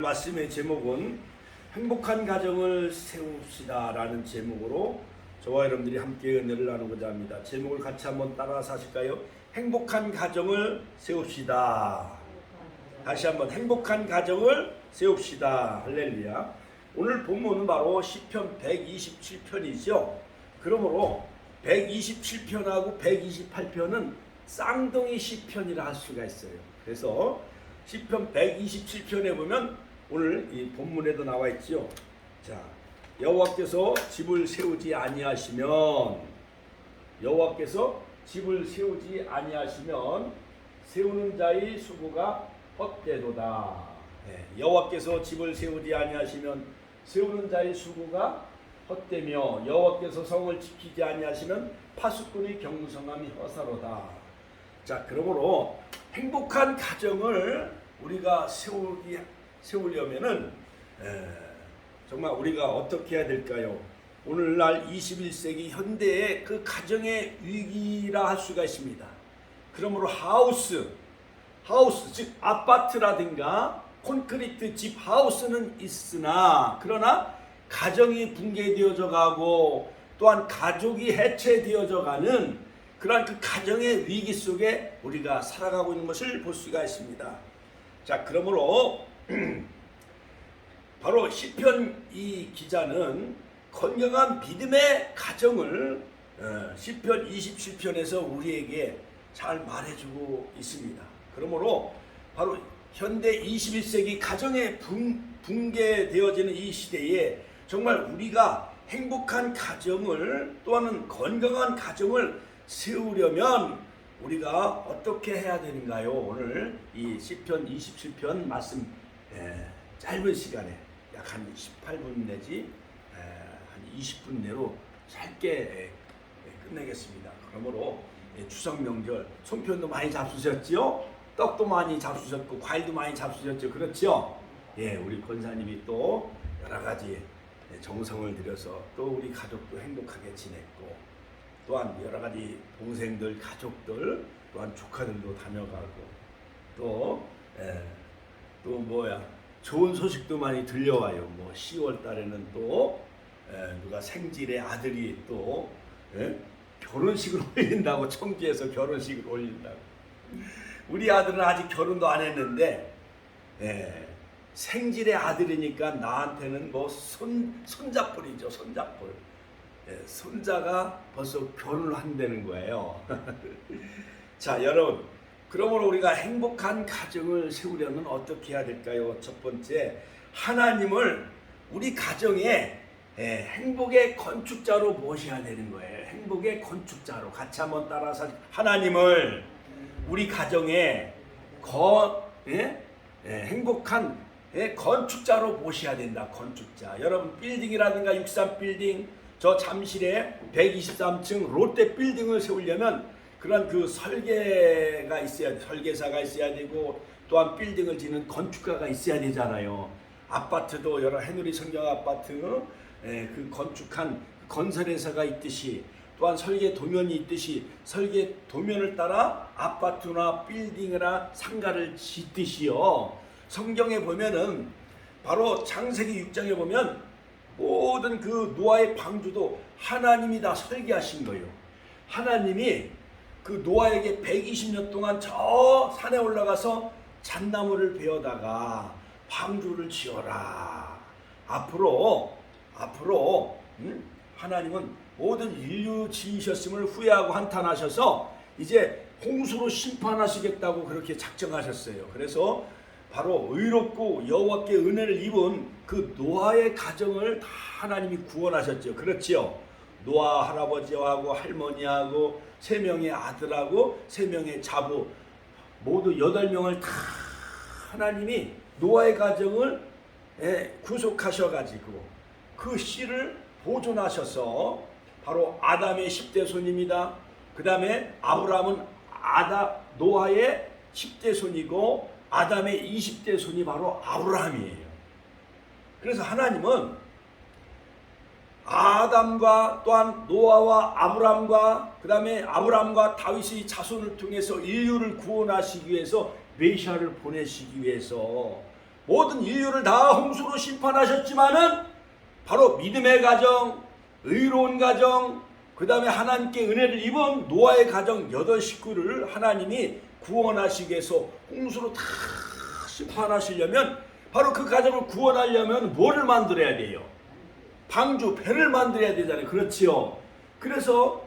말씀의 제목은 행복한 가정을 세웁시다 라는 제목으로 저와 여러분들이 함께 은혜를 나누고자 합니다. 제목을 같이 한번 따라서 하실까요? 행복한 가정을 세웁시다. 다시 한번 행복한 가정을 세웁시다. 할렐루야. 오늘 본문은 바로 시편 127편이죠. 그러므로 127편하고 128편은 쌍둥이 시편이라 할 수가 있어요. 그래서 시편 127편에 보면 오늘 이 본문에도 나와 있죠. 자, 여호와께서 집을 세우지 아니하시면, 여호와께서 집을 세우지 아니하시면 세우는 자의 수고가 헛되도다. 여호와께서 집을 세우지 아니하시면 세우는 자의 수고가 헛되며 여호와께서 성을 지키지 아니하시면 파수꾼의 경성함이 허사로다. 자, 그러므로 행복한 가정을 우리가 세우려면은 정말 우리가 어떻게 해야 될까요? 오늘날 21세기 현대의 그 가정의 위기라 할 수가 있습니다. 그러므로 하우스 즉 아파트라든가 콘크리트 집 하우스는 있으나 그러나 가정이 붕괴되어져 가고 또한 가족이 해체되어져 가는 그러한 그 가정의 위기 속에 우리가 살아가고 있는 것을 볼 수가 있습니다. 자, 그러므로 바로 시편 이 기자는 건강한 믿음의 가정을 시편 27편에서 우리에게 잘 말해주고 있습니다. 그러므로 바로 현대 21세기 가정의 붕괴되어지는 이 시대에 정말 우리가 행복한 가정을 또한 건강한 가정을 세우려면 우리가 어떻게 해야 되는가요? 오늘 이 시편 27편 말씀 짧은 시간에 약 한 18분 내지 한 20분 내로 짧게 끝내겠습니다. 그러므로 추석 명절 송편도 많이 잡수셨지요? 떡도 많이 잡수셨고 과일도 많이 잡수셨죠? 그렇죠? 예, 우리 권사님이 또 여러 가지 정성을 들여서 또 우리 가족도 행복하게 지냈고 또한 여러 가지 동생들, 가족들, 또한 조카들도 다녀가고 또 좋은 소식도 많이 들려와요. 뭐 10월 달에는 또 누가 생질의 아들이 또 결혼식을 올린다고, 청주에서 결혼식을 올린다고. 우리 아들은 아직 결혼도 안 했는데 생질의 아들이니까 나한테는 뭐 손잡불이죠. 손잡불. 손자가 벌써 결혼을 한다는 거예요. 자, 여러분, 그러므로 우리가 행복한 가정을 세우려면 어떻게 해야 될까요? 첫 번째, 하나님을 우리 가정에 행복의 건축자로 모셔야 되는 거예요. 행복의 건축자로. 같이 한번 따라서 하나님을 우리 가정에 행복한 건축자로 모셔야 된다. 건축자. 여러분, 빌딩이라든가 63빌딩, 저 잠실에 123층 롯데 빌딩을 세우려면 그런 그 설계가 있어야 돼. 설계사가 있어야 되고 또한 빌딩을 짓는 건축가가 있어야 되잖아요. 아파트도 여러 해누리 성경 아파트 그 건축한 건설회사가 있듯이 또한 설계 도면이 있듯이 설계 도면을 따라 아파트나 빌딩이나 상가를 짓듯이요. 성경에 보면은 바로 창세기 6장에 보면 모든 그 노아의 방주도 하나님이 다 설계하신 거예요. 하나님이 그 노아에게 120년 동안 저 산에 올라가서 잣나무를 베어다가 방주를 지어라. 앞으로 하나님은 모든 인류 지으셨음을 후회하고 한탄하셔서 이제 홍수로 심판하시겠다고 그렇게 작정하셨어요. 그래서 바로 의롭고 여호와께 은혜를 입은 그 노아의 가정을 다 하나님이 구원하셨죠. 그렇지요? 노아 할아버지하고 할머니하고 3명의 아들하고 3명의 자부 모두 8명을 다 하나님이 노아의 가정을 구속하셔가지고 그 씨를 보존하셔서 바로 아담의 10대 손입니다. 그 다음에 아브라함은 노아의 10대 손이고 아담의 20대 손이 바로 아브라함이에요. 그래서 하나님은 아담과 또한 노아와 아브라함과 그 다음에 아브라함과 다윗의 자손을 통해서 인류를 구원하시기 위해서 메시아를 보내시기 위해서 모든 인류를 다 홍수로 심판하셨지만은 바로 믿음의 가정, 의로운 가정, 그 다음에 하나님께 은혜를 입은 노아의 가정 8식구를 하나님이 구원하시기 위해서 홍수로 다 심판하시려면 바로 그 가정을 구원하려면 뭐를 만들어야 돼요? 방주, 배를 만들어야 되잖아요. 그렇지요. 그래서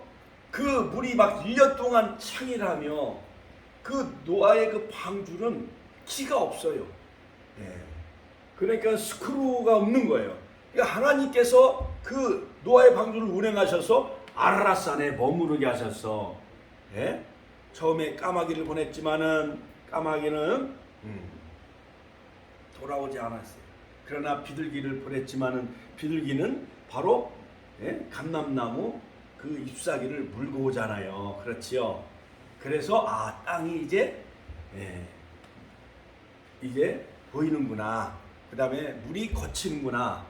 그 물이 막 1년 동안 창이라며 그 노아의 그 방주는 키가 없어요. 그러니까 스크루가 없는 거예요. 그러니까 하나님께서 그 노아의 방주를 운행하셔서 아라랏산에 머무르게 하셨어. 처음에 까마귀를 보냈지만은 까마귀는 돌아오지 않았어요. 그러나 비둘기를 보냈지만은 비둘기는 바로 감람나무 그 잎사귀를 물고 오잖아요. 그렇지요. 그래서 땅이 이제 보이는구나. 그 다음에 물이 거치는구나.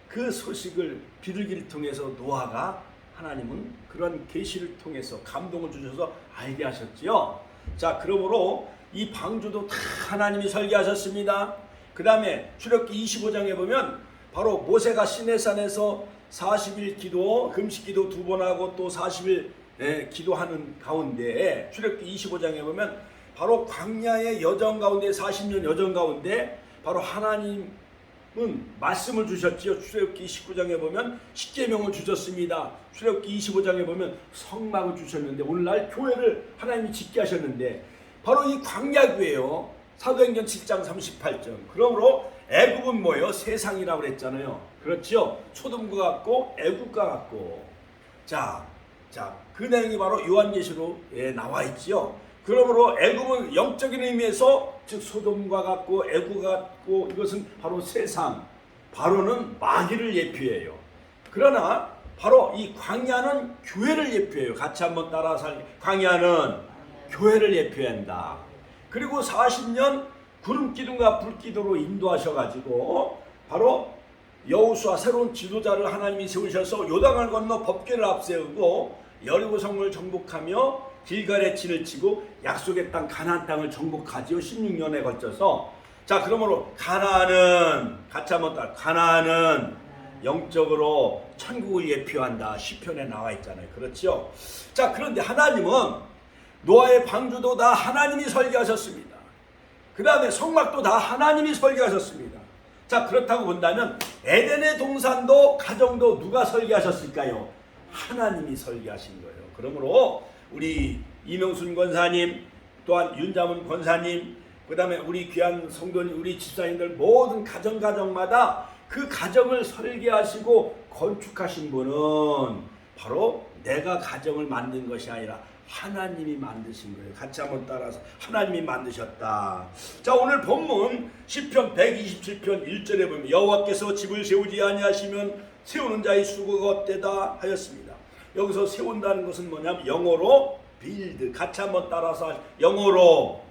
그 소식을 비둘기를 통해서 노아가 하나님은 그런 계시를 통해서 감동을 주셔서 알게 하셨지요. 자, 그러므로 이 방주도 다 하나님이 설계하셨습니다. 그 다음에 출애굽기 25장에 보면 바로 모세가 시내산에서 40일 기도, 금식 기도 2번 하고 또 40일 기도하는 가운데 출애굽기 25장에 보면 바로 광야의 여정 가운데 40년 여정 가운데 바로 하나님은 말씀을 주셨지요. 출애굽기 19장에 보면 십계명을 주셨습니다. 출애굽기 25장에 보면 성막을 주셨는데 오늘날 교회를 하나님이 짓게 하셨는데 바로 이 광야교회요. 사도행전 7장 38절. 그러므로 애굽은 뭐예요? 세상이라고 그랬잖아요. 그렇죠? 소돔과 같고 애굽과 같고. 자, 그 내용이 바로 요한계시록에 나와 있지요. 그러므로 애굽은 영적인 의미에서 즉 소돔과 같고 애굽과 같고 이것은 바로 세상, 바로는 마귀를 예표해요. 그러나 바로 이 광야는 교회를 예표해요. 같이 한번 따라서 광야는 교회를 예표한다. 그리고 40년 구름기둥과 불기둥으로 인도하셔가지고 바로 여호수아 새로운 지도자를 하나님이 세우셔서 요단을 건너 법궤를 앞세우고 여리고 성을 정복하며 길갈에 진을 치고 약속의 땅 가나안 땅을 정복하지요. 16년에 걸쳐서. 자, 그러므로 가나안은 같이 한번 따라 가나안은 영적으로 천국을 예표한다. 시편에 나와 있잖아요. 그렇죠? 자, 그런데 하나님은 노아의 방주도 다 하나님이 설계하셨습니다. 그 다음에 성막도 다 하나님이 설계하셨습니다. 자, 그렇다고 본다면 에덴의 동산도 가정도 누가 설계하셨을까요? 하나님이 설계하신 거예요. 그러므로 우리 이명순 권사님, 또한 윤자문 권사님, 그 다음에 우리 귀한 성도님, 우리 집사님들 모든 가정마다 그 가정을 설계하시고 건축하신 분은 바로 내가 가정을 만든 것이 아니라 하나님이 만드신 거예요. 같이 한번 따라서 하나님이 만드셨다. 자, 오늘 본문 시편 127편 1절에 보면 여호와께서 집을 세우지 아니하시면 세우는 자의 수고가 없대다 하였습니다. 여기서 세운다는 것은 뭐냐면 영어로 빌드. 같이 한번 따라서 영어로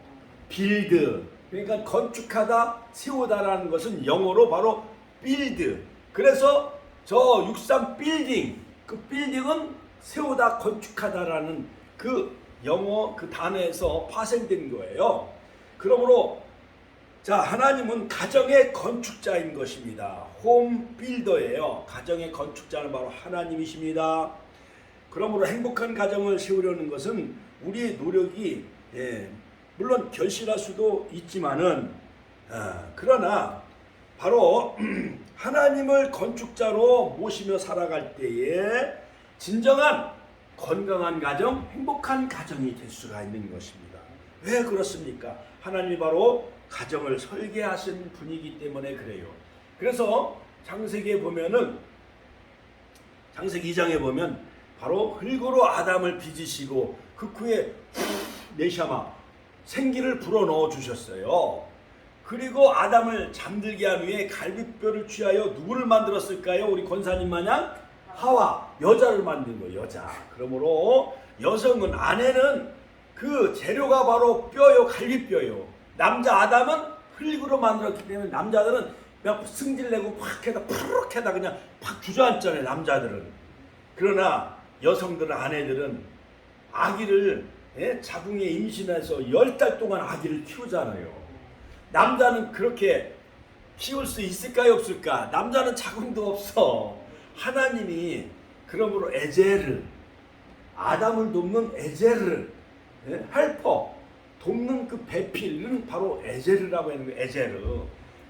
빌드. 그러니까 건축하다, 세우다라는 것은 영어로 바로 빌드. 그래서 저 63 빌딩, 그 빌딩은 세우다, 건축하다라는 그 영어 그 단어에서 파생된 거예요. 그러므로 자, 하나님은 가정의 건축자인 것입니다. 홈 빌더예요. 가정의 건축자는 바로 하나님이십니다. 그러므로 행복한 가정을 세우려는 것은 우리의 노력이 물론 결실할 수도 있지만은 그러나 바로 하나님을 건축자로 모시며 살아갈 때에 진정한 건강한 가정, 행복한 가정이 될 수가 있는 것입니다. 왜 그렇습니까? 하나님이 바로 가정을 설계하신 분이기 때문에 그래요. 그래서 창세기에 보면은 창세기 2장에 보면 바로 흙으로 아담을 빚으시고 그 후에 네샤마 생기를 불어넣어 주셨어요. 그리고 아담을 잠들게 한 후에 갈비뼈를 취하여 누구를 만들었을까요? 우리 권사님 마냥 하와, 여자를 만든 거예요. 여자. 그러므로 여성은, 아내는 그 재료가 바로 뼈요, 갈비뼈요. 남자 아담은 흙으로 만들었기 때문에 남자들은 그냥 승질내고 팍 해다 푸르륵 해다 그냥 팍 주저앉잖아요. 남자들은. 그러나 여성들은, 아내들은 아기를 자궁에 임신해서 10달 동안 아기를 키우잖아요. 남자는 그렇게 키울 수 있을까요, 없을까? 남자는 자궁도 없어. 하나님이 그러므로 에제를, 아담을 돕는 에제를, 헬퍼, 돕는 그 배필은 바로 에제르라고 하는 거예요. 에제르.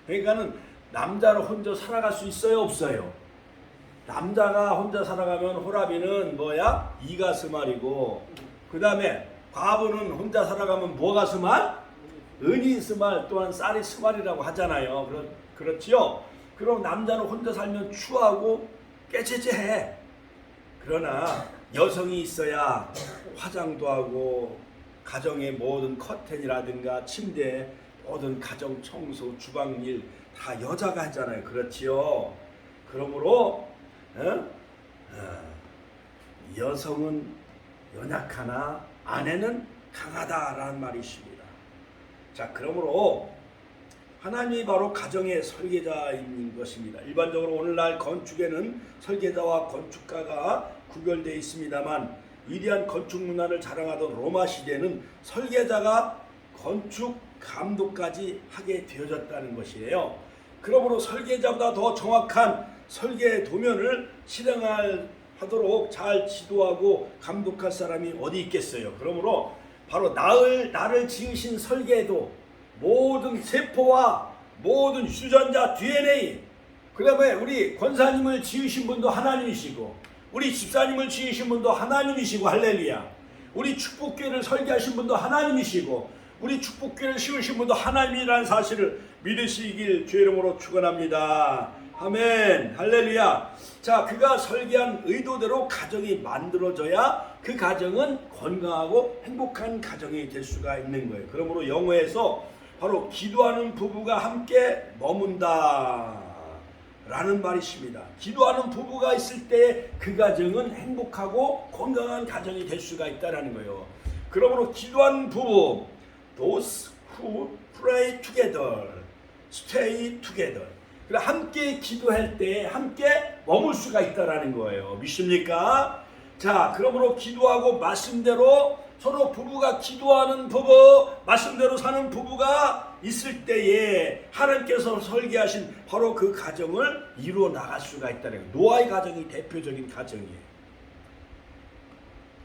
그러니까는 남자로 혼자 살아갈 수 있어요, 없어요? 남자가 혼자 살아가면 호라비는 뭐야? 이가 스말이고, 그 다음에 과부는 혼자 살아가면 뭐가 스말? 은이 스말, 또한 쌀이 스말이라고 하잖아요. 그렇지요? 그럼 남자는 혼자 살면 추하고 깨체체해. 그러나 여성이 있어야 화장도 하고 가정의 모든 커튼이라든가 침대, 모든 가정 청소, 주방일 다 여자가 하잖아요. 그렇지요? 그러므로 여성은 연약하나 아내는 강하다라는 말이 있습니다. 자, 그러므로 하나님이 바로 가정의 설계자인 것입니다. 일반적으로 오늘날 건축에는 설계자와 건축가가 구별되어 있습니다만 위대한 건축 문화를 자랑하던 로마 시대는 설계자가 건축 감독까지 하게 되어졌다는 것이에요. 그러므로 설계자보다 더 정확한 설계 도면을 실행하도록 잘 지도하고 감독할 사람이 어디 있겠어요. 그러므로 바로 나를 지으신 설계도 모든 세포와 모든 유전자 DNA, 그 다음에 우리 권사님을 지으신 분도 하나님이시고 우리 집사님을 지으신 분도 하나님이시고, 할렐루야. 우리 축복교회를 설계하신 분도 하나님이시고 우리 축복교회를 씌우신 분도 하나님이라는 사실을 믿으시길 주의 이름으로 축원합니다. 아멘, 할렐루야. 자, 그가 설계한 의도대로 가정이 만들어져야 그 가정은 건강하고 행복한 가정이 될 수가 있는 거예요. 그러므로 영어에서 바로 기도하는 부부가 함께 머문다 라는 말이 있습니다. 기도하는 부부가 있을 때 그 가정은 행복하고 건강한 가정이 될 수가 있다는 거예요. 그러므로 기도하는 부부, those who pray together, stay together. 함께 기도할 때 함께 머물 수가 있다는 거예요. 믿습니까? 자, 그러므로 기도하고 말씀대로 서로 부부가 기도하는 부부, 말씀대로 사는 부부가 있을 때에 하나님께서 설계하신 바로 그 가정을 이루어 나갈 수가 있다는 거예요. 노아의 가정이 대표적인 가정이에요.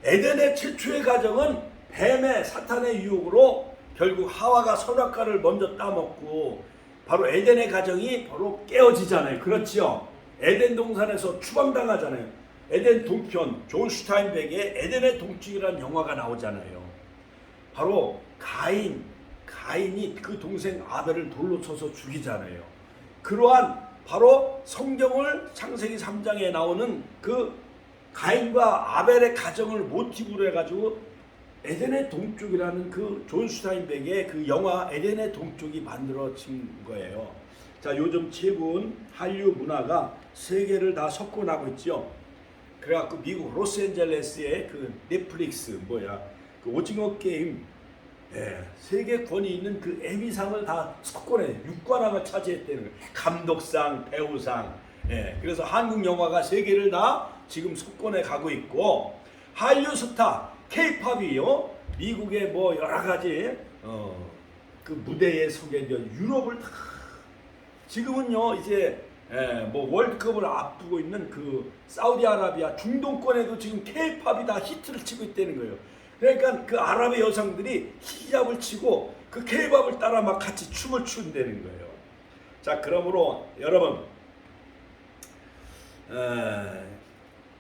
에덴의 최초의 가정은 뱀의 사탄의 유혹으로 결국 하와가 선악과를 먼저 따먹고 바로 에덴의 가정이 바로 깨어지잖아요. 그렇지요? 에덴 동산에서 추방당하잖아요. 에덴 동편, 존 슈타인백의 에덴의 동쪽이라는 영화가 나오잖아요. 바로 가인이 그 동생 아벨을 돌로 쳐서 죽이잖아요. 그러한 바로 성경을 창세기 3장에 나오는 그 가인과 아벨의 가정을 모티브로 해가지고 에덴의 동쪽이라는 그 존 슈타인백의 그 영화 에덴의 동쪽이 만들어진 거예요. 자, 요즘 최근 한류 문화가 세계를 다 석권하고 있죠. 그래갖고 미국 로스앤젤레스의 그 넷플릭스 그 오징어 게임, 세계 권위 있는 그 에미상을 다 석권해 6관왕을 차지했다는 거예요. 감독상, 배우상. 그래서 한국 영화가 세계를 다 지금 석권해 가고 있고, 한류 스타 K-팝이요, 미국의 여러 가지 그 무대에 서게 된 유럽을 다 지금은요 이제 월드컵을 앞두고 있는 그 사우디아라비아 중동권에도 지금 K-팝이 다 히트를 치고 있다는 거예요. 그러니까 그 아랍의 여성들이 히잡을 치고 그 K-팝을 따라 막 같이 춤을 춘다는 거예요. 자, 그러므로 여러분,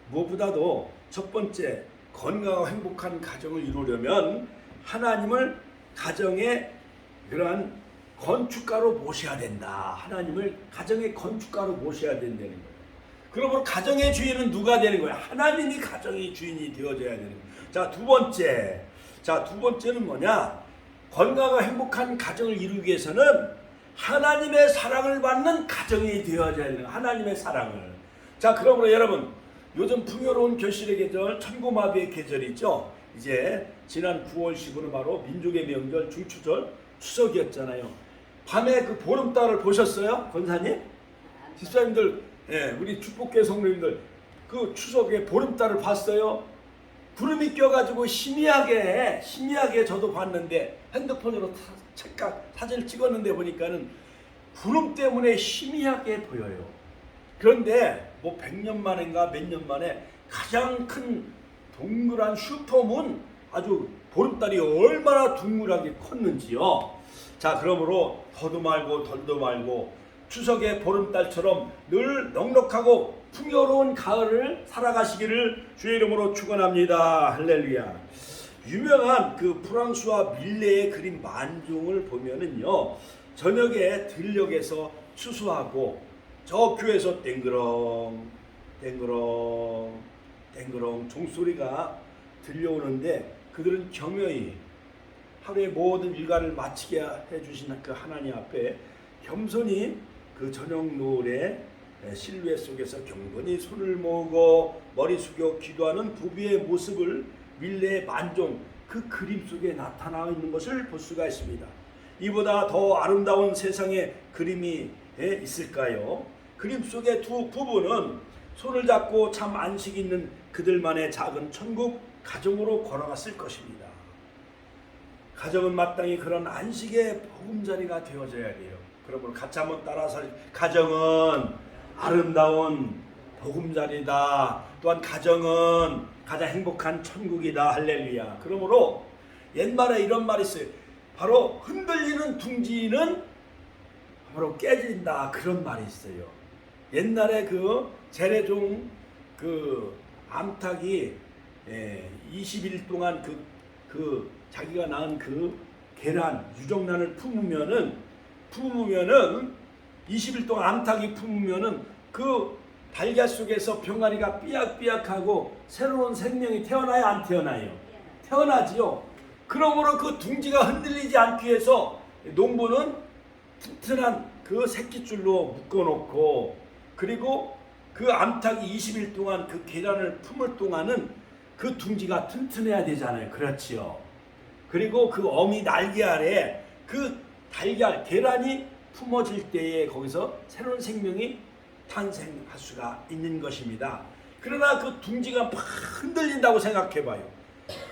무엇보다도 첫 번째 건강하고 행복한 가정을 이루려면 하나님을 가정의 그러한 건축가로 모셔야 된다. 하나님을 가정의 건축가로 모셔야 된다는 거예요. 그러므로 가정의 주인은 누가 되는 거예요? 하나님이 가정의 주인이 되어줘야 되는 거예요. 자, 두 번째는 뭐냐? 건강하고 행복한 가정을 이루기 위해서는 하나님의 사랑을 받는 가정이 되어져야 되는 거예요. 하나님의 사랑을. 자, 그러므로 여러분, 요즘 풍요로운 결실의 계절, 천고마비의 계절이죠. 이제 지난 9월 15일은 바로 민족의 명절 중추절 추석이었잖아요. 밤에 그 보름달을 보셨어요? 권사님? 집사님들, 우리 축복계 성도님들 그 추석에 보름달을 봤어요? 구름이 껴가지고 희미하게 저도 봤는데 핸드폰으로 착각 사진을 찍었는데 보니까는 구름 때문에 희미하게 보여요. 그런데 뭐 100년 만인가 몇 년 만에 가장 큰 동그란 슈퍼문, 아주 보름달이 얼마나 둥글하게 컸는지요. 자, 그러므로 더도 말고 덜도 말고 추석의 보름달처럼 늘 넉넉하고 풍요로운 가을을 살아가시기를 주의 이름으로 축원합니다. 할렐루야. 유명한 그 프랑스와 밀레의 그림 만종을 보면은요, 저녁에 들녘에서 추수하고 저 교에서 땡그렁 땡그렁 땡그렁 종소리가 들려오는데, 그들은 겸허히 하루의 모든 일과를 마치게 해주신 그 하나님 앞에 겸손히 그 저녁 노을의 실루엣 속에서 경건히 손을 모으고 머리 숙여 기도하는 부부의 모습을 밀레의 만종 그 그림 속에 나타나 있는 것을 볼 수가 있습니다. 이보다 더 아름다운 세상에 그림이 있을까요? 그림 속의 두 부부는 손을 잡고 참 안식 있는 그들만의 작은 천국 가정으로 걸어갔을 것입니다. 가정은 마땅히 그런 안식의 보금자리가 되어져야 돼요. 그러므로 같이 한번 따라서, 가정은 아름다운 보금자리다. 또한 가정은 가장 행복한 천국이다. 할렐루야. 그러므로 옛말에 이런 말이 있어요. 바로 흔들리는 둥지는 바로 깨진다. 그런 말이 있어요. 옛날에 그 재래종 그 암탉이 20일 동안 자기가 낳은 그 계란, 유정란을 품으면은 20일 동안 암탉이 품으면은 그 달걀 속에서 병아리가 삐약삐약하고 새로운 생명이 태어나요, 안 태어나요? 태어나지요. 그러므로 그 둥지가 흔들리지 않기 위해서 농부는 튼튼한 그 새끼줄로 묶어놓고, 그리고 그 암탉이 20일 동안 그 계란을 품을 동안은 그 둥지가 튼튼해야 되잖아요. 그렇지요. 그리고 그 어미 날개 아래 그 달걀, 계란이 품어질 때에 거기서 새로운 생명이 탄생할 수가 있는 것입니다. 그러나 그 둥지가 막 흔들린다고 생각해봐요.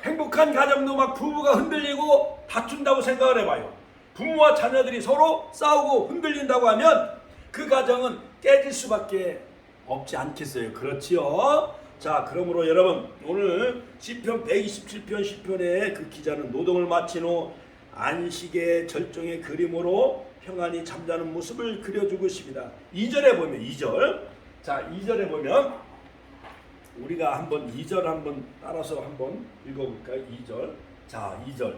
행복한 가정도 막 부부가 흔들리고 다툰다고 생각을 해봐요. 부모와 자녀들이 서로 싸우고 흔들린다고 하면 그 가정은 깨질 수밖에 없지 않겠어요. 그렇지요? 자, 그러므로 여러분, 오늘 시편 127편 시편의 그 기자는 노동을 마친 후 안식의 절정의 그림으로 평안히 잠자는 모습을 그려주고 있습니다. 2절에 보면 2절. 자, 2절에 보면 우리가 한번 2절 한번 따라서 한번 읽어볼까요? 2절. 자, 2절.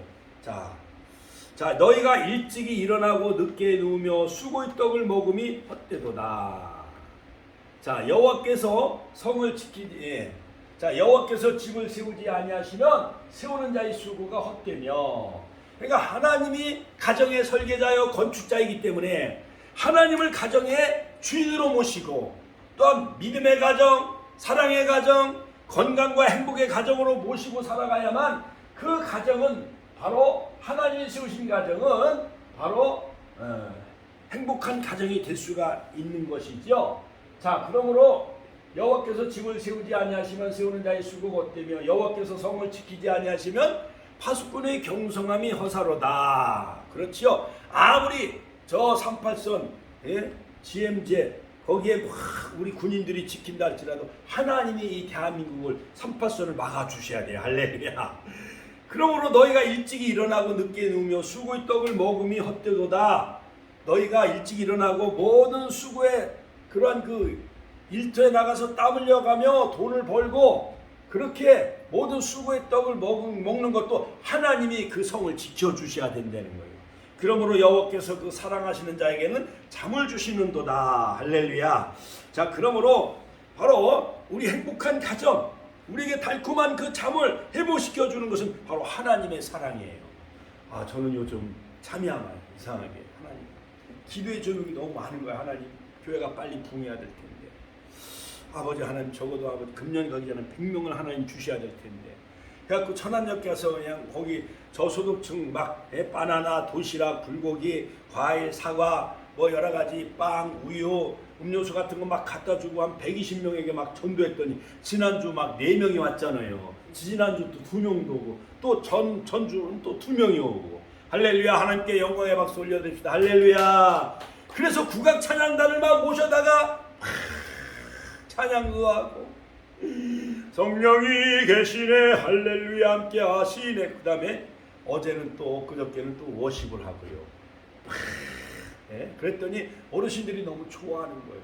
자, 너희가 일찍이 일어나고 늦게 누우며 수고의 떡을 먹음이 헛되도다. 자, 여호와께서 성을 지키지, 자, 여호와께서 집을 세우지 아니하시면 세우는 자의 수고가 헛되며. 그러니까 하나님이 가정의 설계자여 건축자이기 때문에 하나님을 가정의 주인으로 모시고, 또한 믿음의 가정, 사랑의 가정, 건강과 행복의 가정으로 모시고 살아가야만 그 가정은 바로 하나님이 세우신 가정은 바로 행복한 가정이 될 수가 있는 것이죠. 자, 그러므로 여호와께서 집을 세우지 아니하시면 세우는 자의 수고가 헛되며 여호와께서 성을 지키지 아니하시면 파수꾼의 경성함이 허사로다. 그렇지요. 아무리 저 38선 GM제 거기에 막 우리 군인들이 지킨다 할지라도 하나님이 이 대한민국을 38선을 막아주셔야 돼요. 할렐루야. 그러므로 너희가 일찍 일어나고 늦게 누우며 수고의 떡을 먹음이 헛되도다. 너희가 일찍 일어나고 모든 수고에 그러한 그 일터에 나가서 땀 흘려가며 돈을 벌고 그렇게 모든 수고의 떡을 먹는 것도 하나님이 그 성을 지켜주셔야 된다는 거예요. 그러므로 여호와께서 그 사랑하시는 자에게는 잠을 주시는도다. 할렐루야. 자, 그러므로 바로 우리 행복한 가정, 우리에게 달콤한 그 잠을 회복시켜주는 것은 바로 하나님의 사랑이에요. 아, 저는 요즘 잠이 안 와요. 이상하게. 하나님 기도의 저녁이 너무 많은 거야. 하나님 교회가 빨리 붕해야 될 텐데, 아버지 하나님 적어도 아버지 금년 가기 전에 100명을 하나님 주셔야 될 텐데, 그래갖고 천안역 가서 그냥 거기 저소득층 막 바나나, 도시락, 불고기, 과일, 사과, 뭐 여러 가지 빵, 우유, 음료수 같은 거 막 갖다 주고 한 120명에게 막 전도했더니 지난주 막 4명이 왔잖아요. 지난주 또 2명도 오고 또 전주는 또 2명이 오고. 할렐루야. 하나님께 영광의 박수 올려드립시다. 할렐루야. 그래서 국악 찬양단을 막 모셔다가 찬양도 하고 성령이 계시네 할렐루야 함께 하시네. 그 다음에 어제는 또 그저께는 또 워십을 하고요. 네? 그랬더니 어르신들이 너무 좋아하는 거예요.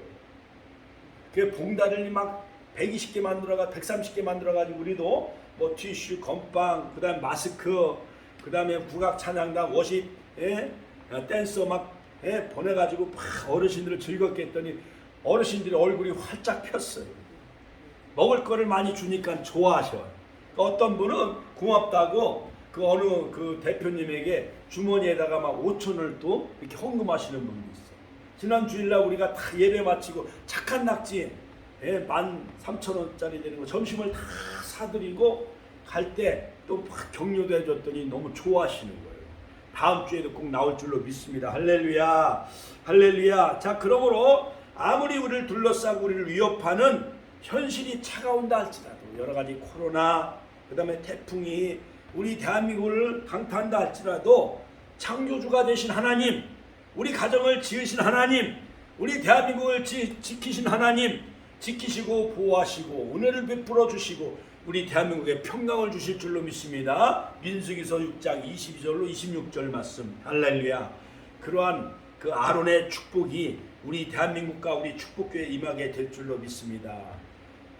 그 봉다리를 막 120개 만들어가 130개 만들어가지고 우리도 뭐 티슈, 건빵, 그 다음 마스크, 그 다음에 국악 찬양단 워십, 예? 댄서 막 보내가지고 막 어르신들을 즐겁게 했더니 어르신들이 얼굴이 활짝 폈어요. 먹을 거를 많이 주니까 좋아하셔. 어떤 분은 고맙다고 그 어느 그 대표님에게 주머니에다가 막 5천원을 또 이렇게 헌금하시는 분도 있어. 지난 주일날 우리가 다 예배 마치고 착한 낙지 13,000원짜리 되는 거 점심을 다 사드리고 갈 때 또 막 격려도 해줬더니 너무 좋아하시는 거예요. 다음 주에도 꼭 나올 줄로 믿습니다. 할렐루야, 할렐루야. 자, 그러므로 아무리 우리를 둘러싸고 우리를 위협하는 현실이 차가운다 할지라도 여러 가지 코로나, 그 다음에 태풍이 우리 대한민국을 강타한다 할지라도 창조주가 되신 하나님, 우리 가정을 지으신 하나님, 우리 대한민국을 지키신 하나님, 지키시고 보호하시고 은혜를 베풀어 주시고 우리 대한민국에 평강을 주실 줄로 믿습니다. 민수기서 6장 22절로 26절 말씀. 할렐루야. 그러한 그 아론의 축복이 우리 대한민국과 우리 축복교회에 임하게 될 줄로 믿습니다.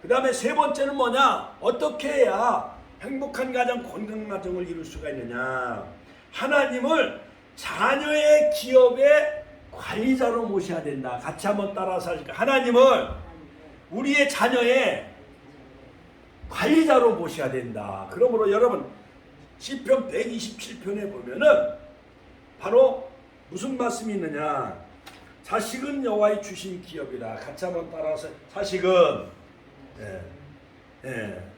그 다음에 세 번째는 뭐냐? 어떻게 해야 행복한 가정, 건강한 가정을 이룰 수가 있느냐? 하나님을 자녀의 기업의 관리자로 모셔야 된다. 같이 한번 따라서 하실까요? 하나님을 우리의 자녀의 관리자로 모셔야 된다. 그러므로 여러분 시편 127편에 보면은 바로 무슨 말씀이 있느냐? 자식은 여호와의 주신 기업이다. 같이 한번 따라서 자식은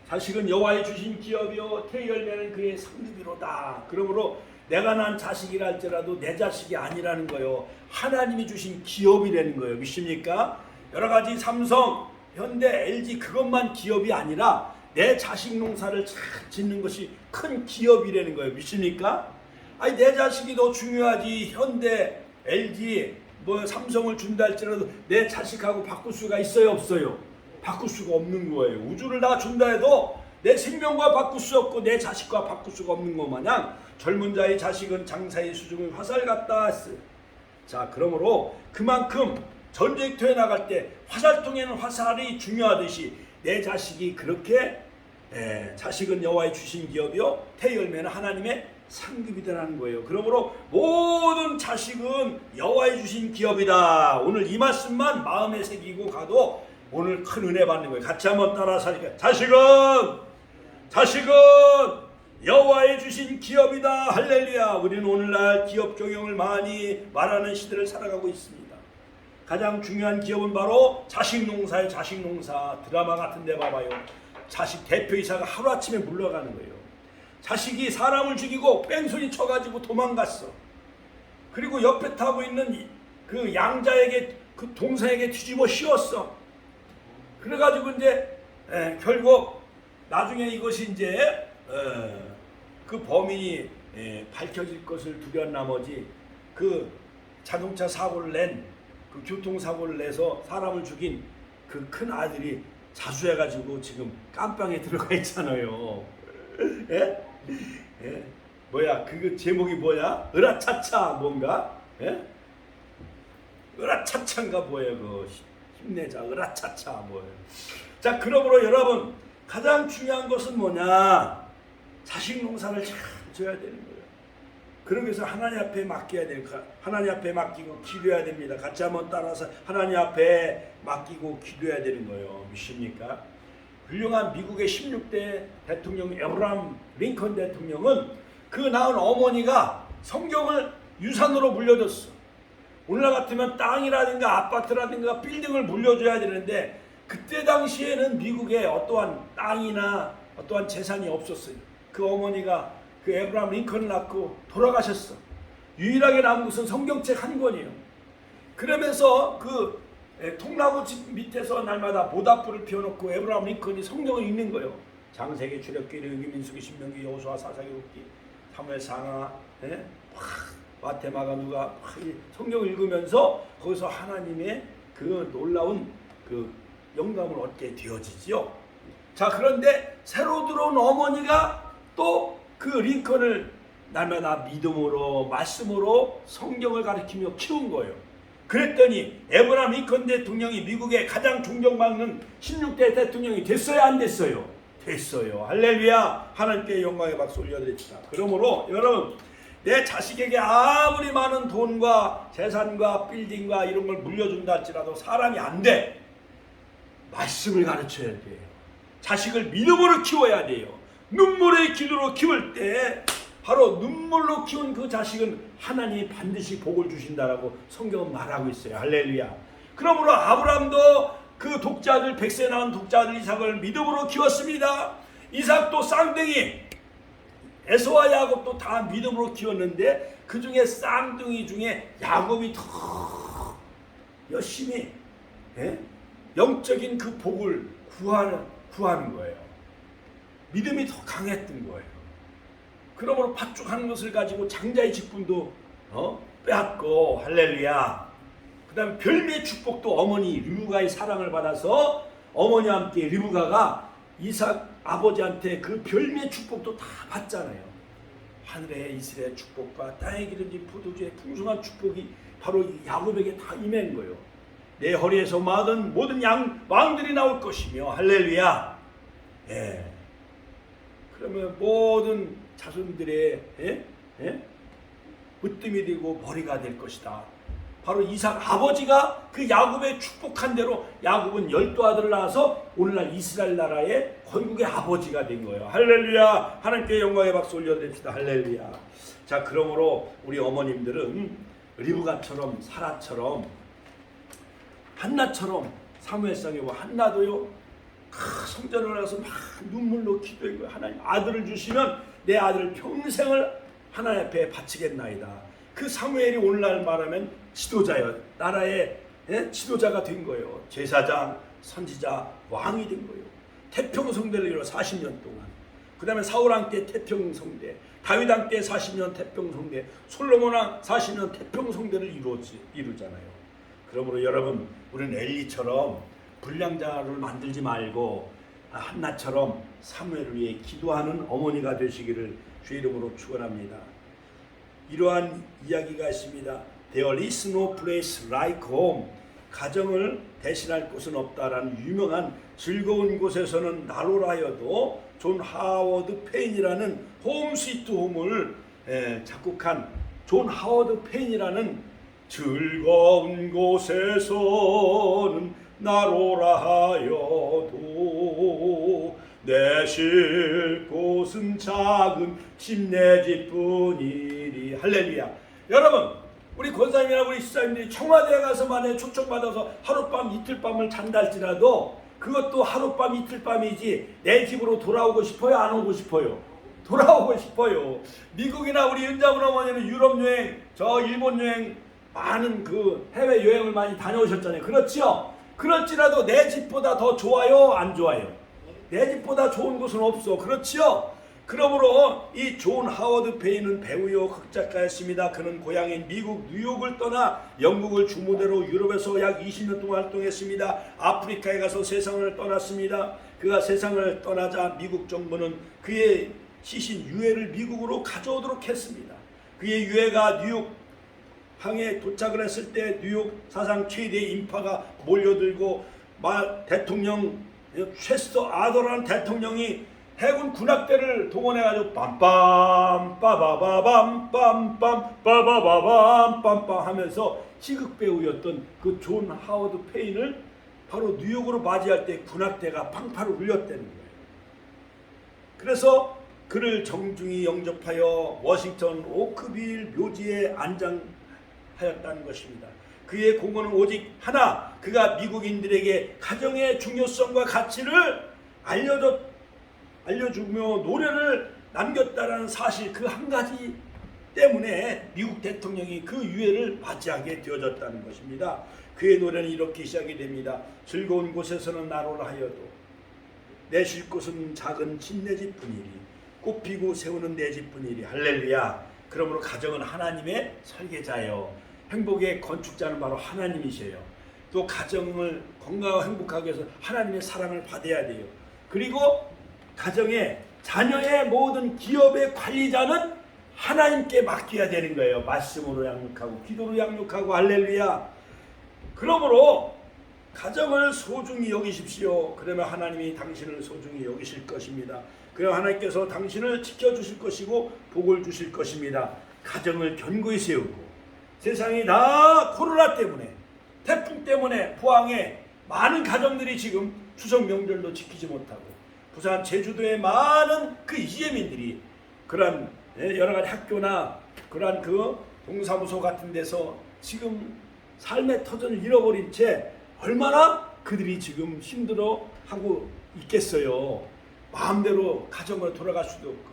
자식은 여호와의 주신 기업이요 태의 열매는 그의 상급이로다. 그러므로 내가 난 자식이라 할지라도 내 자식이 아니라는 거요. 하나님이 주신 기업이라는 거예요. 믿습니까? 여러 가지 삼성, 현대, LG 그것만 기업이 아니라 내 자식 농사를 짓는 것이 큰 기업이라는 거예요. 믿습니까? 아니 내 자식이 더 중요하지. 현대, LG, 뭐 삼성을 준다 할지라도 내 자식하고 바꿀 수가 있어요, 없어요? 바꿀 수가 없는 거예요. 우주를 다 준다 해도 내 생명과 바꿀 수 없고 내 자식과 바꿀 수가 없는 것 마냥 젊은 자의 자식은 장사의 수중의 화살 같다 했어요. 자, 그러므로 그만큼 전쟁터에 나갈 때 화살통에는 화살이 중요하듯이 내 자식이 그렇게 자식은 여호와의 주신 기업이요 태의 열매는 하나님의 상급이다라는 거예요. 그러므로 모든 자식은 여호와의 주신 기업이다. 오늘 이 말씀만 마음에 새기고 가도 오늘 큰 은혜 받는 거예요. 같이 한번 따라서 하니까 자식은 여호와의 주신 기업이다. 할렐루야. 우리는 오늘날 기업 경영을 많이 말하는 시대를 살아가고 있습니다. 가장 중요한 기업은 바로 자식 농사예요. 자식 농사. 드라마 같은 데 봐봐요. 자식 대표이사가 하루아침에 물러가는 거예요. 자식이 사람을 죽이고 뺑소니 쳐가지고 도망갔어. 그리고 옆에 타고 있는 그 양자에게 그 동생에게 뒤집어 씌웠어. 그래가지고 이제 결국 나중에 이것이 이제 그 범인이 밝혀질 것을 두려운 나머지 그 자동차 사고를 낸 그 교통사고를 내서 사람을 죽인 그 큰 아들이 자수해가지고 지금 깜빵에 들어가 있잖아요. 예? 예? 뭐야? 그 제목이 뭐야? 으라차차 뭔가? 예? 으라차차인가 뭐예요? 그 힘내자 으라차차 뭐예요? 자, 그러므로 여러분 가장 중요한 것은 뭐냐? 자식 농사를 잘 져야 되는 거예요. 그러기 위해서 하나님 앞에 맡겨야 되니까 하나님 앞에 맡기고 기도해야 됩니다. 같이 한번 따라서 하나님 앞에 맡기고 기도해야 되는 거예요. 믿습니까? 훌륭한 미국의 16대 대통령 에브라함 링컨 대통령은 그 낳은 어머니가 성경을 유산으로 물려줬어. 오늘날 같으면 땅이라든가 아파트라든가 빌딩을 물려줘야 되는데 그때 당시에는 미국에 어떠한 땅이나 어떠한 재산이 없었어요. 그 어머니가 그 에브라함 링컨을 낳고 돌아가셨어. 유일하게 남은 것은 성경책 한 권이에요. 그러면서 그 통나무 집 밑에서 날마다 모닥불을 피워놓고 에브라함 링컨이 성경을 읽는 거예요. 장세기, 출애굽기, 레위기, 민수기, 신명기, 여호수아, 사사기, 룻기, 사무엘, 상하, 마테마가 누가 성경 읽으면서 거기서 하나님의 그 놀라운 그 영감을 얻게 되어지지요. 자, 그런데 새로 들어온 어머니가 또 그 링컨을 날마다 믿음으로 말씀으로 성경을 가르치며 키운 거예요. 그랬더니 에브라함 링컨 대통령이 미국의 가장 존경받는 16대 대통령이 됐어요, 안 됐어요? 됐어요. 할렐루야. 하나님께 영광의 박수 올려드립니다. 그러므로 여러분, 내 자식에게 아무리 많은 돈과 재산과 빌딩과 이런 걸 물려준다 할지라도 사람이 안 돼. 말씀을 가르쳐야 돼요. 자식을 믿음으로 키워야 돼요. 눈물의 기도로 키울 때 바로 눈물로 키운 그 자식은 하나님이 반드시 복을 주신다라고 성경은 말하고 있어요. 할렐루야. 그러므로 아브라함도 그 독자들, 100세 낳은 독자들 이삭을 믿음으로 키웠습니다. 이삭도 쌍둥이 에서와 야곱도 다 믿음으로 키웠는데 그 중에 쌍둥이 중에 야곱이 더 열심히 영적인 그 복을 구하는 거예요. 믿음이 더 강했던 거예요. 그러므로 팥죽한 것을 가지고 장자의 직분도 빼앗고 할렐루야. 그 다음에 별미의 축복도 어머니 르브가의 사랑을 받아서 어머니와 함께 르브가가 이삭 아버지한테 그 별미의 축복도 다 받잖아요. 하늘의 이스라엘 축복과 땅에 기름진 포도주의 풍성한 축복이 바로 야곱에게 다 임한 거예요. 내 허리에서 모든 왕들이 나올 것이며 할렐루야. 예. 그러면 모든 자손들의 으뜸이 되고 머리가 될 것이다. 바로 이삭 아버지가 그 야곱의 축복한 대로 야곱은 12아들을 낳아서 오늘날 이스라엘 나라의 건국의 아버지가 된 거예요. 할렐루야. 하나님께 영광의 박수 올려드립시다. 할렐루야. 자, 그러므로 우리 어머님들은 리브가처럼 사라처럼 한나처럼 사무엘상에 한나도요 성전을 가서 막 눈물로 기도했고요. 하나님 아들을 주시면 내 아들을 평생을 하나님 앞에 바치겠나이다. 그 사무엘이 오늘날 말하면 지도자예요. 나라의 지도자가 된 거예요. 제사장, 선지자, 왕이 된 거예요. 태평성대를 이루어 40년 동안. 그 다음에 사울왕 때 태평성대, 다윗왕 때 40년 태평성대, 솔로몬왕 40년 태평성대를 이루잖아요. 그러므로 여러분, 우리는 엘리처럼 불량자를 만들지 말고 한나처럼 사무엘을 위해 기도하는 어머니가 되시기를 주의 이름으로 축원합니다. 이러한 이야기가 있습니다. There is no place like home. 가정을 대신할 곳은 없다라는 유명한 즐거운 곳에서는 나로라 하여도 존 하워드 페인이라는 홈 스위트 홈을 작곡한 존 하워드 페인이라는 즐거운 곳에서는 나로라 하여도 내 쉴 곳은 작은 침내 집뿐이리. 할렐루야. 여러분, 우리 권사님이나 우리 시사님들이 청와대에 가서 만약에 초청받아서 하룻밤 이틀밤을 잔다 할지라도 그것도 하룻밤 이틀밤이지 내 집으로 돌아오고 싶어요? 안 오고 싶어요? 돌아오고 싶어요. 미국이나 우리 은자분 어머니는 유럽 여행, 저 일본 여행 많은 그 해외 여행을 많이 다녀오셨잖아요. 그렇죠? 그럴지라도 내 집보다 더 좋아요? 안 좋아요? 내 집보다 좋은 곳은 없어. 그렇지요? 그러므로 이 존 하워드 페인은 배우요 극작가였습니다. 그는 고향인 미국 뉴욕을 떠나 영국을 주무대로 유럽에서 약 20년 동안 활동했습니다. 아프리카에 가서 세상을 떠났습니다. 그가 세상을 떠나자 미국 정부는 그의 시신 유해를 미국으로 가져오도록 했습니다. 그의 유해가 뉴욕 항에 도착을 했을 때 뉴욕 사상 최대의 인파가 몰려들고 대통령 체스터 아더라는 대통령이 해군 군악대를 동원해가지고 빰빰 빠바바밤 빰빰 빠바바밤 빰빰 하면서 희극배우였던 그 존 하워드 페인을 바로 뉴욕으로 맞이할 때 군악대가 팡파를 울렸다는 거예요. 그래서 그를 정중히 영접하여 워싱턴 오크빌 묘지에 안장하였다는 것입니다. 그의 공헌은 오직 하나, 그가 미국인들에게 가정의 중요성과 가치를 알려주며 노래를 남겼다라는 사실 그 한 가지 때문에 미국 대통령이 그 유해를 맞이하게 되어졌다는 것입니다. 그의 노래는 이렇게 시작이 됩니다. 즐거운 곳에서는 나로라 하여도 내 쉴 곳은 작은 침내 집뿐이리 꽃피고 세우는 내 집뿐이리. 할렐루야. 그러므로 가정은 하나님의 설계자예요. 행복의 건축자는 바로 하나님이세요. 또 가정을 건강하고 행복하게 해서 하나님의 사랑을 받아야 돼요. 그리고 가정의 자녀의 모든 기업의 관리자는 하나님께 맡겨야 되는 거예요. 말씀으로 양육하고 기도로 양육하고 할렐루야. 그러므로 가정을 소중히 여기십시오. 그러면 하나님이 당신을 소중히 여기실 것입니다. 그럼 하나님께서 당신을 지켜주실 것이고 복을 주실 것입니다. 가정을 견고히 세우고 세상이 다 코로나 때문에 태풍 때문에 포항에 많은 가정들이 지금 추석 명절도 지키지 못하고 부산 제주도의 많은 그 이재민들이 그런 여러 가지 학교나 그러한 그 동사무소 같은 데서 지금 삶의 터전을 잃어버린 채 얼마나 그들이 지금 힘들어하고 있겠어요. 마음대로 가정으로 돌아갈 수도 없고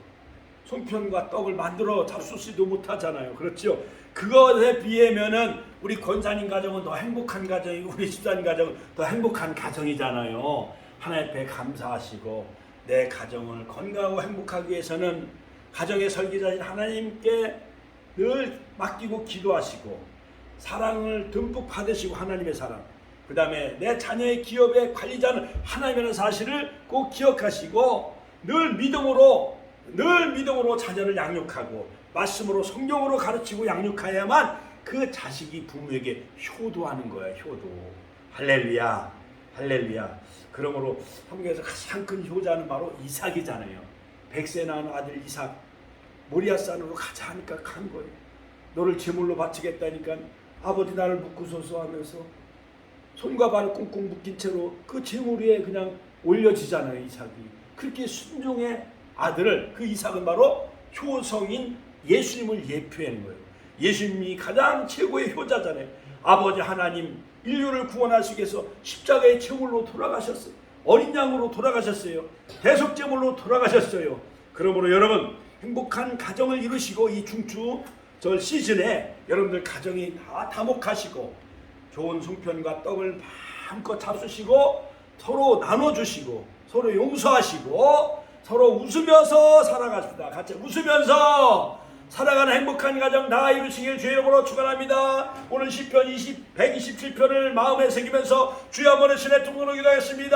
송편과 떡을 만들어 잡수지도 못하잖아요. 그렇죠? 그것에 비하면은 우리 권사님 가정은 더 행복한 가정이고 우리 집사님 가정은 더 행복한 가정이잖아요. 하나님 앞에 감사하시고 내 가정을 건강하고 행복하기 위해서는 가정의 설계자인 하나님께 늘 맡기고 기도하시고 사랑을 듬뿍 받으시고 하나님의 사랑, 그 다음에 내 자녀의 기업의 관리자는 하나님이라는 사실을 꼭 기억하시고 늘 믿음으로 자녀를 양육하고 말씀으로 성경으로 가르치고 양육해야만 그 자식이 부모에게 효도하는 거예요. 효도. 할렐루야. 할렐루야. 그러므로 한국에서 가장 큰 효자는 바로 이삭이잖아요. 100세 낳은 아들 이삭 모리아산으로 가자 하니까 간 거예요. 너를 제물로 바치겠다니까 아버지 나를 묶으소서 하면서 손과 발을 꽁꽁 묶인 채로 그 제물 위에 그냥 올려지잖아요. 이삭이. 그렇게 순종의 아들을, 그 이삭은 바로 효성인 예수님을 예표하는 거예요. 예수님이 가장 최고의 효자잖아요. 아버지 하나님 인류를 구원하시기 위해서 십자가의 제물로 돌아가셨어요. 어린 양으로 돌아가셨어요. 대속제물로 돌아가셨어요. 그러므로 여러분 행복한 가정을 이루시고 이 중추절 시즌에 여러분들 가정이 다 다목하시고 좋은 송편과 떡을 마음껏 잡수시고 서로 나눠주시고 서로 용서하시고 서로 웃으면서 살아갑시다. 같이 웃으면서 살아가는 행복한 가정 다 이루시길 주의 이름으로 축원합니다. 오늘 시편 127편을 마음에 새기면서 주여 한번 신의 통로로 기도하겠습니다.